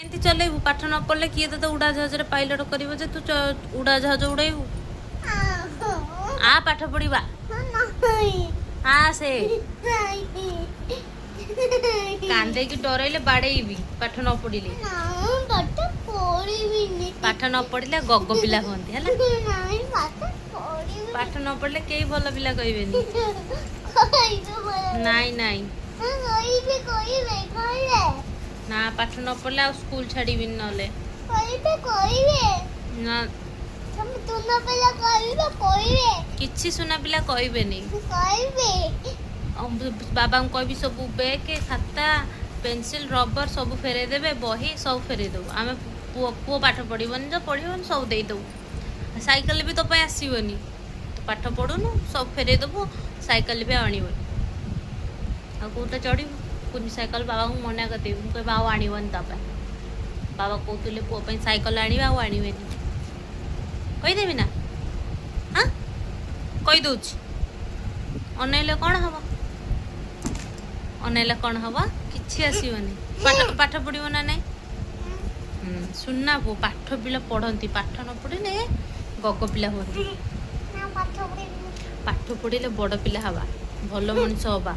एमती चलेबू पाठ न पढ़ले किए तो उड़ाजाहाज पाइलट कर तू उड़ाजाहाज उड़ेबू आ पाठ पढ़ा आ से कांदे की डरइले बाड़ेबी पाठ न पढ़ले पाठ न पढ़ले गग पिला कहते है पाठ न पढ़ले कई भल पिला कहबे नाई नाई ना पाठ न पढ़ले आ स्कूल छाड़बी ना किसी सुना पिला कहबे बाबा को कह सब बैग खाता पेंसिल रबर सब फेरे देवे बही सब फेरे दो आम पुओ पाठ पढ़न जो पढ़न सब देदेबू साइकिल भी तो आसबनी तो पाठ पढ़ुनु सब फेरे देबू साइकिल भी आणबनी आ कौटा चढ़ू कुछ साइकिल बाबा को मना करदेवी मुझे बाबा आणबनी ताप बाबा कहते पुओ साइकिल आने आणवे कहीदेवी ना हाँ कहीदे अनैले कौन हम अनैले कौन हम कि आसबनी पाठ पढ़व ना नहीं सुनना पो पाठ पिला पढ़ती पाठ न पढ़ले गग पिला हमें पाठ पढ़ले बड़ पिला हवा भल मनीष हवा